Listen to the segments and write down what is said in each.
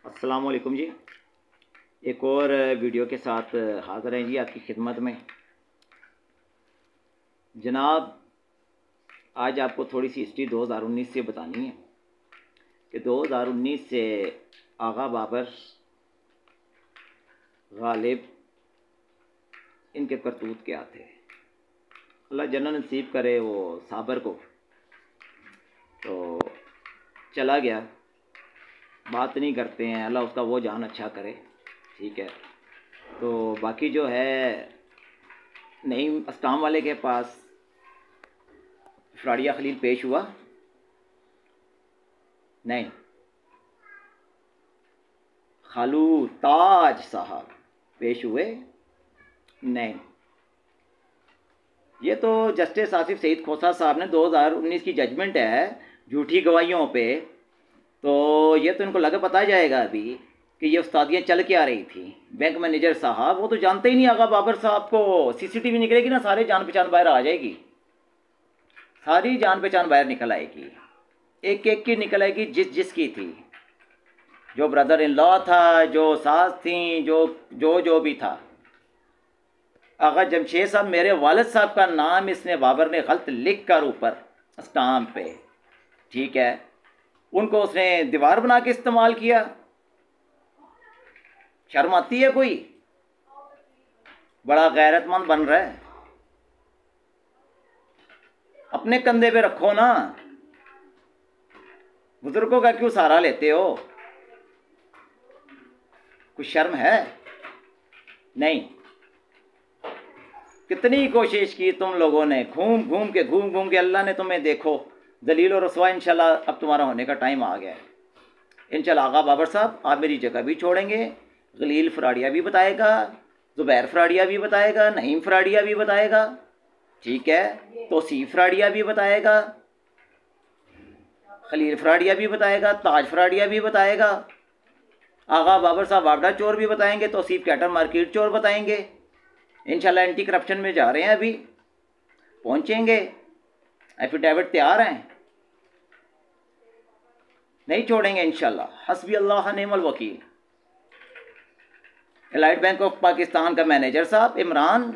अस्सलाम वालेकुम जी। एक और वीडियो के साथ हाज़िर हैं जी आपकी खिदमत में। जनाब, आज आपको थोड़ी सी हिस्ट्री 2019 से बतानी है कि 2019 से आगा बाबर, गालिब, इनके करतूत क्या थे। अल्लाह जन्नत नसीब करे वो साबर को। तो चला गया, बात नहीं करते हैं, अल्लाह उसका वो जान अच्छा करे, ठीक है। तो बाकी जो है नईम अस्टाम वाले के पास फ्राडिया खलील पेश हुआ नहीं, खालू ताज साहब पेश हुए नहीं। ये तो जस्टिस आसिफ सईद खोसा साहब ने 2019 की जजमेंट है झूठी गवाहियों पे। तो ये तो इनको लगा पता जाएगा अभी कि ये उस्तादियाँ चल के आ रही थी। बैंक मैनेजर साहब वो तो जानते ही नहीं आगा बाबर साहब को। सीसीटीवी निकलेगी ना, सारे जान पहचान बाहर आ जाएगी, सारी जान पहचान बाहर निकल आएगी, एक एक की निकल आएगी, जिस जिसकी थी, जो ब्रदर इन लॉ था, जो सास थी, जो भी था। अगर जमशेद साहब, मेरे वालिद साहब का नाम इसने बाबर ने गलत लिख कर ऊपर स्टाम्प पे, ठीक है, उनको उसने दीवार बना के इस्तेमाल किया। शर्म आती है कोई? बड़ा गैरतमंद बन रहा है, अपने कंधे पे रखो ना, बुजुर्गों का क्यों सहारा लेते हो? कुछ शर्म है? नहीं। कितनी कोशिश की तुम लोगों ने, घूम घूम के अल्लाह ने तुम्हें देखो दलील और रसवा। इंशाल्लाह अब तुम्हारा होने का टाइम आ गया है। इंशाल्लाह आगा बाबर साहब आप मेरी जगह भी छोड़ेंगे, खलील फ्राडिया भी बताएगा, ज़ुबैर फ्राडिया भी बताएगा, नईम फ्राडिया भी बताएगा, ठीक है, तोसीफ फ्राडिया भी बताएगा, खलील फ्राडिया भी बताएगा, ताज फ्राडिया भी बताएगा, आगा बाबर साहब वापडा चोर भी बताएंगे, तोसीफ कैटर मार्केट चोर बताएंगे। इंशाल्लाह एंटी करप्शन में जा रहे हैं, अभी पहुंचेंगे, एफिडेविट तैयार हैं, नहीं छोड़ेंगे इंशाल्लाह। हस्बी अल्लाह नेमल वकील। एलाइट बैंक ऑफ पाकिस्तान का मैनेजर साहब इमरान,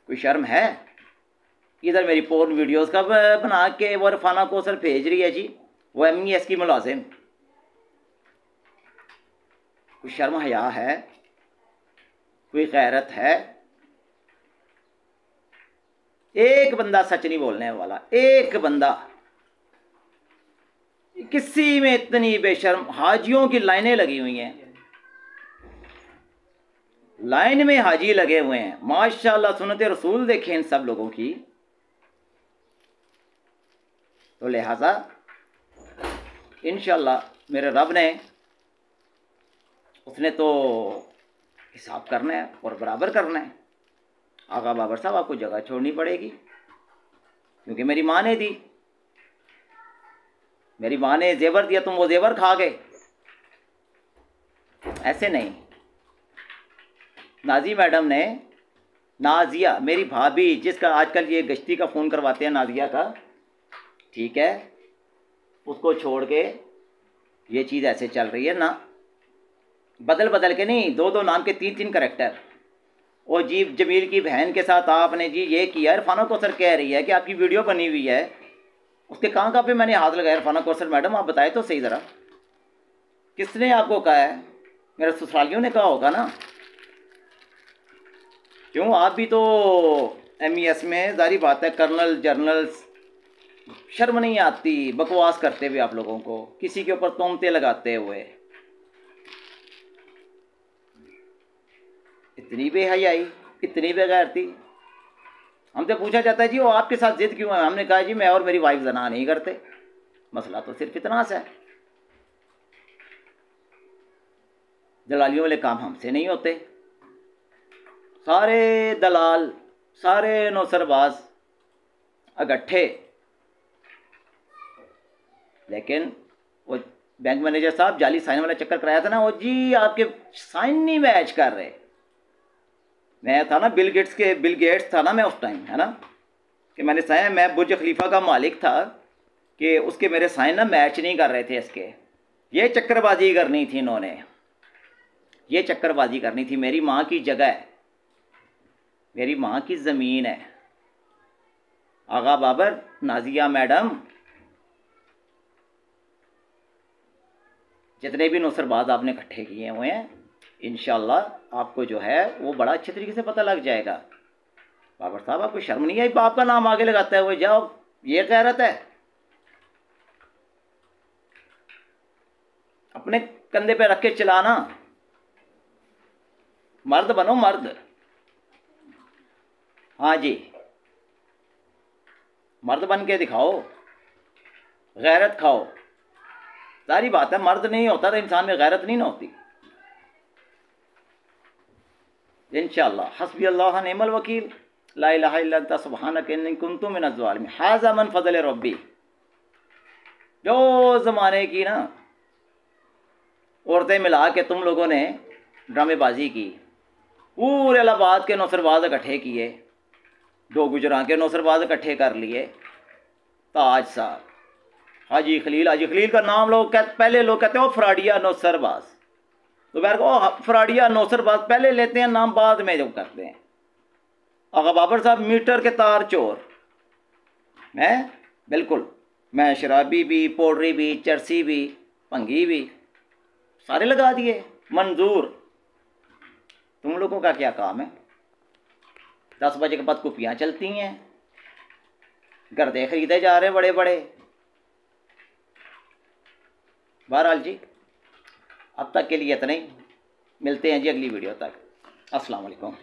कोई शर्म है? इधर मेरी पोर्न वीडियोस का बना के वो रफाना को सर भेज रही है जी, वो MES की मुलाजिम। कोई शर्म हया है? कोई गैरत है? एक बंदा सच नहीं बोलने वाला, एक बंदा। किसी में इतनी बेशर्म, हाजियों की लाइनें लगी हुई हैं, लाइन में हाजी लगे हुए हैं, माशाल्लाह सुन्नत रसूल देखें इन सब लोगों की। तो लिहाजा इंशाल्लाह मेरे रब ने, उसने तो हिसाब करना है और बराबर करना है। आगा बाबर साहब आपको जगह छोड़नी पड़ेगी, क्योंकि मेरी माँ ने दी, मेरी माँ ने जेवर दिया, तुम वो जेवर खा गए, ऐसे नहीं। नाजी मैडम ने, नाजिया मेरी भाभी, जिसका आजकल ये गश्ती का फ़ोन करवाते हैं नाजिया का, ठीक है, उसको छोड़ के ये चीज़ ऐसे चल रही है ना, बदल बदल के नहीं, दो दो नाम के तीन तीन करेक्टर। और जी जमील की बहन के साथ आपने जी ये किया। इरफाना कौसर कह रही है कि आपकी वीडियो बनी हुई है, उसके कहाँ पे मैंने हाथ लगाया? इरफाना कौसर मैडम आप बताए तो सही ज़रा, किसने आपको कहा है? मेरे ससुरालियों ने कहा होगा ना। क्यों, आप भी तो MES में, जारी बात है, कर्नल जर्नल्स, शर्म नहीं आती बकवास करते हुए आप लोगों को, किसी के ऊपर तोमते लगाते हुए। इतनी बेहयाई, इतनी बेगैरती। हमसे पूछा जाता है जी वो आपके साथ जिद क्यों है? हमने कहा जी मैं और मेरी वाइफ जना नहीं करते, मसला तो सिर्फ इतना सा है, दलालियों वाले काम हमसे नहीं होते। सारे दलाल, सारे नौसरबाज अगट्ठे। लेकिन वो बैंक मैनेजर साहब जाली साइन वाला चक्कर कराया था ना, वो जी आपके साइन नहीं मैच कर रहे। मैं था ना बिल गेट्स था ना मैं उस टाइम, है ना, कि मैंने साइन, मैं बुर्ज खलीफा का मालिक था, कि उसके मेरे साइन ना मैच नहीं कर रहे थे इसके। ये चक्करबाजी करनी थी इन्होंने, ये चक्करबाजी करनी थी। मेरी माँ की जगह है, मेरी माँ की ज़मीन है। आगा बाबर, नाजिया मैडम, जितने भी नौसरबाज आपने इकट्ठे किए हुए हैं, इंशाल्लाह आपको जो है वो बड़ा अच्छे तरीके से पता लग जाएगा। बाबर साहब आपको शर्म नहीं आई बाप का नाम आगे लगाते हुए? जाओ, ये गैरत है? अपने कंधे पे रख के चलाना। मर्द बनो, मर्द। हाँ जी, मर्द बन के दिखाओ, गैरत खाओ। सारी बात है, मर्द नहीं होता तो इंसान में गैरत नहीं ना होती। इंशाअल्लाह हस्बी अल्लाह निअमल वकील, ला इलाहा इल्ला अंता सुब्हानक इन्नी कुन्तु मिनज़ ज़ालिमीन, हाज़ा मन फ़ज़ल रब्बी। जो ज़माने की ना औरतें मिला के तुम लोगों ने ड्रामेबाजी की, पूरे इलाहाबाद के नौसरबाज इकट्ठे किए, दो गुजरां के नौसरबाज इकट्ठे कर लिए, ताज साहब, हाजी खलील का नाम लोग पहले लोग कहते हो फ्राडिया नौसरबाज, तो मेरे को फ्राडिया नौसरबाज पहले लेते हैं नाम, बाद में जो करते हैं। आगा बाबर साहब मीटर के तार चोर, मैं बिल्कुल, मैं शराबी भी, पोडरी भी, चरसी भी, भंगी भी, सारे लगा दिए मंजूर। तुम लोगों का क्या काम है? 10 बजे के बाद कुपियाँ चलती हैं, गर्दे खरीदे जा रहे बड़े बड़े। बहरहाल जी, अब तक के लिए इतना ही, मिलते हैं जी अगली वीडियो तक। अस्सलाम वालेकुम।